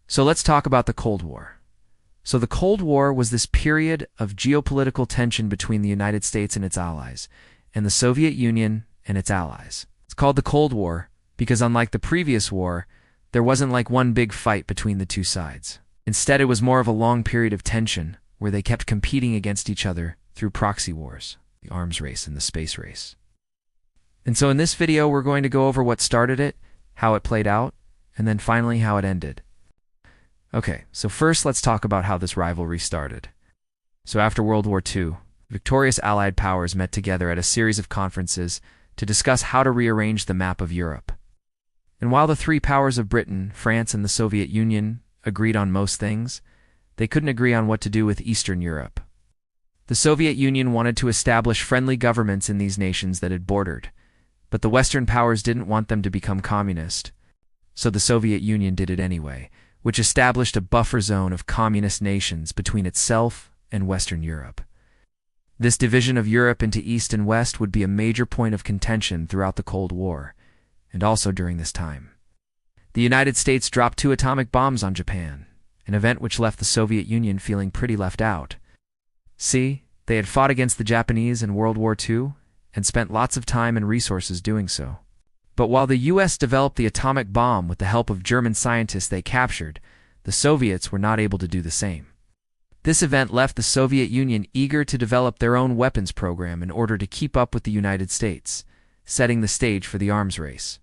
So let's talk about the Cold War. So the Cold War was this period of geopolitical tension between the United States and its allies, and the Soviet Union and its allies. It's called the Cold War because unlike the previous war, there wasn't like one big fight between the two sides. Instead, it was more of a long period of tension where they kept competing against each other through proxy wars, the arms race and the space race. And so in this video, we're going to go over what started it, how it played out, and then finally how it ended. Okay, so first let's talk about how this rivalry started. So after World War II, victorious Allied powers met together at a series of conferences to discuss how to rearrange the map of Europe. And while the three powers of Britain, France, and the Soviet Union agreed on most things, they couldn't agree on what to do with Eastern Europe. The Soviet Union wanted to establish friendly governments in these nations that it bordered, but the Western powers didn't want them to become communist, so the Soviet Union did it anyway, which established a buffer zone of communist nations between itself and Western Europe. This division of Europe into East and West would be a major point of contention throughout the Cold War, and also during this time. The United States dropped 2 atomic bombs on Japan, an event which left the Soviet Union feeling pretty left out. See, they had fought against the Japanese in World War II and spent lots of time and resources doing so. But while the US developed the atomic bomb with the help of German scientists they captured, the Soviets were not able to do the same. This event left the Soviet Union eager to develop their own weapons program in order to keep up with the United States, setting the stage for the arms race.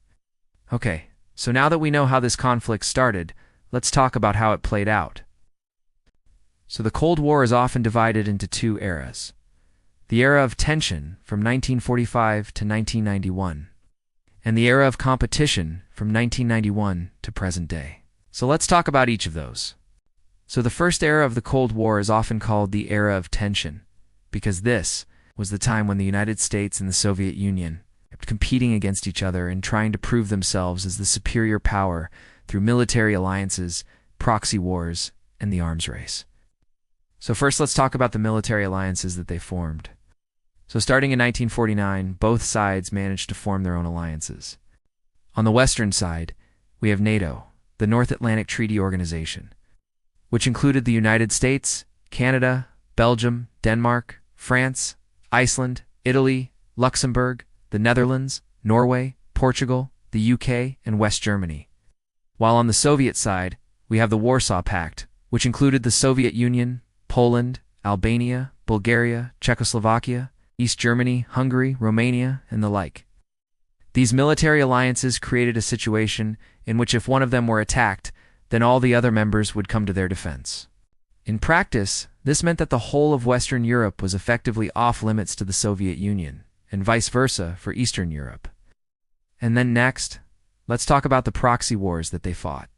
Okay, so now that we know how this conflict started, let's talk about how it played out. So the Cold War is often divided into 2 eras. The era of tension from 1945 to 1991, and the era of competition from 1991 to present day. So let's talk about each of those. So the first era of the Cold War is often called the era of tension, because this was the time when the United States and the Soviet Union kept competing against each other and trying to prove themselves as the superior power through military alliances, proxy wars, and the arms race. So first let's talk about the military alliances that they formed. So starting in 1949, both sides managed to form their own alliances. On the Western side, we have NATO, the North Atlantic Treaty Organization, which included the United States, Canada, Belgium, Denmark, France, Iceland, Italy, Luxembourg, the Netherlands, Norway, Portugal, the UK, and West Germany. While on the Soviet side, we have the Warsaw Pact, which included the Soviet Union, Poland, Albania, Bulgaria, Czechoslovakia, East Germany, Hungary, Romania, and the like. These military alliances created a situation in which if one of them were attacked, then all the other members would come to their defense. In practice, this meant that the whole of Western Europe was effectively off-limits to the Soviet Union, and vice versa for Eastern Europe. And then next, let's talk about the proxy wars that they fought.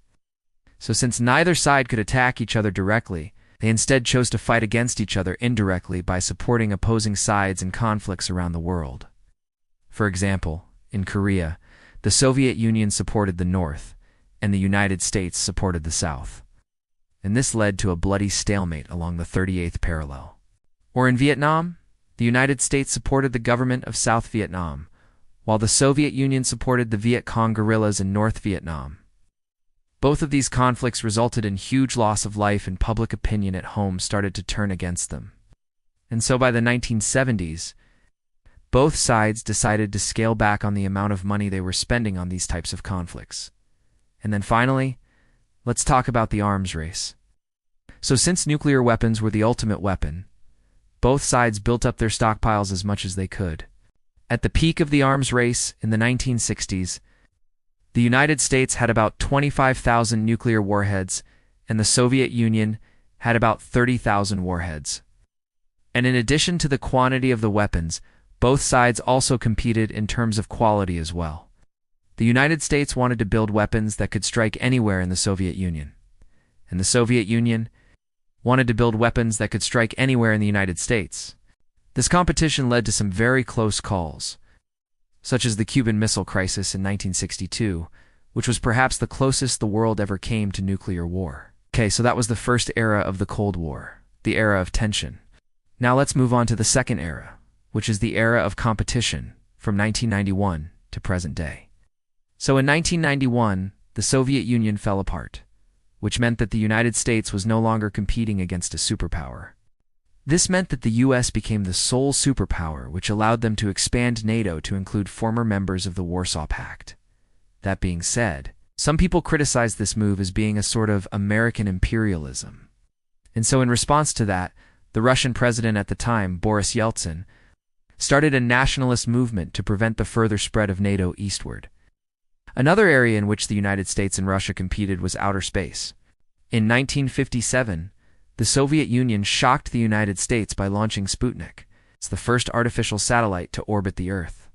So since neither side could attack each other directly, they instead chose to fight against each other indirectly by supporting opposing sides in conflicts around the world. For example, in Korea, the Soviet Union supported the North, and the United States supported the South. And this led to a bloody stalemate along the 38th parallel. Or in Vietnam, the United States supported the government of South Vietnam, while the Soviet Union supported the Viet Cong guerrillas in North Vietnam. Both of these conflicts resulted in huge loss of life, and public opinion at home started to turn against them. And so by the 1970s, both sides decided to scale back on the amount of money they were spending on these types of conflicts. And then finally, let's talk about the arms race. So since nuclear weapons were the ultimate weapon, both sides built up their stockpiles as much as they could. At the peak of the arms race in the 1960s, the United States had about 25,000 nuclear warheads, and the Soviet Union had about 30,000 warheads. And in addition to the quantity of the weapons, both sides also competed in terms of quality as well. The United States wanted to build weapons that could strike anywhere in the Soviet Union, and the Soviet Union wanted to build weapons that could strike anywhere in the United States. This competition led to some very close calls, such as the Cuban Missile Crisis in 1962, which was perhaps the closest the world ever came to nuclear war. Okay, so that was the first era of the Cold War, the era of tension. Now let's move on to the second era, which is the era of competition from 1991 to present day. So in 1991, the Soviet Union fell apart, which meant that the United States was no longer competing against a superpower. This meant that the US became the sole superpower, which allowed them to expand NATO to include former members of the Warsaw Pact. That being said, some people criticize this move as being a sort of American imperialism. And so in response to that, the Russian president at the time, Boris Yeltsin, started a nationalist movement to prevent the further spread of NATO eastward. Another area in which the United States and Russia competed was outer space. In 1957, the Soviet Union shocked the United States by launching Sputnik. It's the first artificial satellite to orbit the Earth.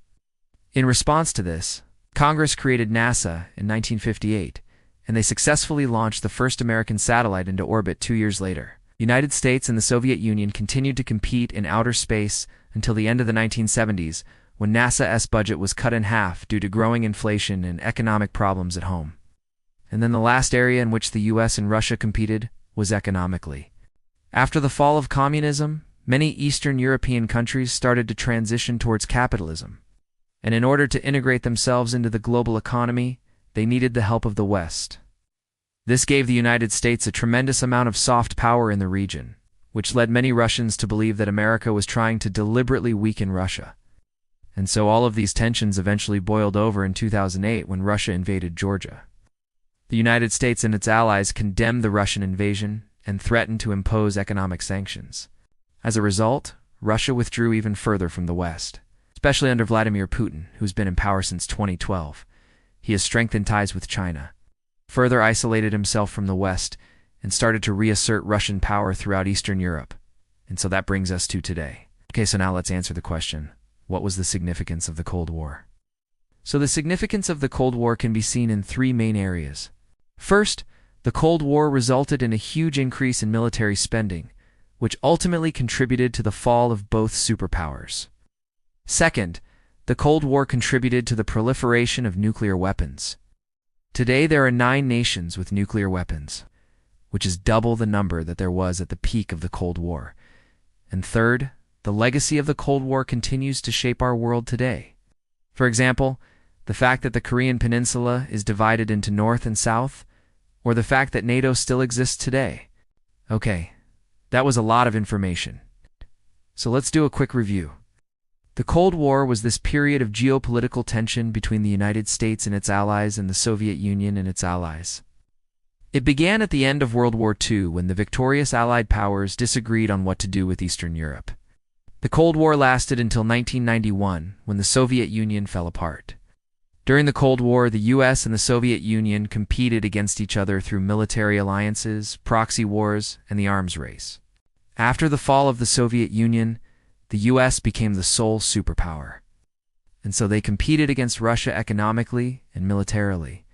In response to this, Congress created NASA in 1958, and they successfully launched the first American satellite into orbit 2 years later. The United States and the Soviet Union continued to compete in outer space until the end of the 1970s, when NASA's budget was cut in half due to growing inflation and economic problems at home. And then the last area in which the US and Russia competed was economically. After the fall of communism, many Eastern European countries started to transition towards capitalism. And in order to integrate themselves into the global economy, they needed the help of the West. This gave the United States a tremendous amount of soft power in the region, which led many Russians to believe that America was trying to deliberately weaken Russia. And so all of these tensions eventually boiled over in 2008 when Russia invaded Georgia. The United States and its allies condemned the Russian invasion and threatened to impose economic sanctions. As a result, Russia withdrew even further from the West, especially under Vladimir Putin, who's been in power since 2012. He has strengthened ties with China, further isolated himself from the West, and started to reassert Russian power throughout Eastern Europe. And so that brings us to today. Okay, so now let's answer the question. What was the significance of the Cold War? So the significance of the Cold War can be seen in three main areas. First, the Cold War resulted in a huge increase in military spending, which ultimately contributed to the fall of both superpowers. Second, the Cold War contributed to the proliferation of nuclear weapons. Today there are 9 nations with nuclear weapons, which is double the number that there was at the peak of the Cold War. And third, the legacy of the Cold War continues to shape our world today. For example, the fact that the Korean Peninsula is divided into North and South, or the fact that NATO still exists today. Okay, that was a lot of information. So let's do a quick review. The Cold War was this period of geopolitical tension between the United States and its allies and the Soviet Union and its allies. It began at the end of World War II when the victorious Allied powers disagreed on what to do with Eastern Europe. The Cold War lasted until 1991, when the Soviet Union fell apart. During the Cold War, the US and the Soviet Union competed against each other through military alliances, proxy wars, and the arms race. After the fall of the Soviet Union, the US became the sole superpower. And so they competed against Russia economically and militarily.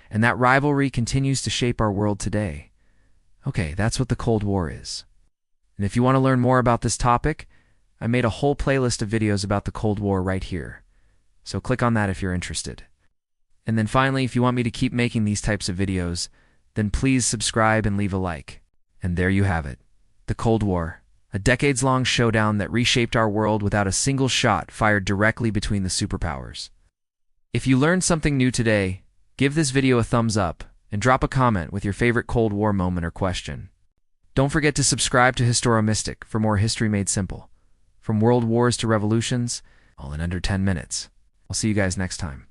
And that rivalry continues to shape our world today. Okay, that's what the Cold War is. And if you want to learn more about this topic, I made a whole playlist of videos about the Cold War right here. So click on that if you're interested. And then finally, if you want me to keep making these types of videos, then please subscribe and leave a like. And there you have it. The Cold War, a decades-long showdown that reshaped our world without a single shot fired directly between the superpowers. If you learned something new today, give this video a thumbs up and drop a comment with your favorite Cold War moment or question. Don't forget to subscribe to HistoroMystic for more history made simple. From world wars to revolutions, all in under 10 minutes. I'll see you guys next time.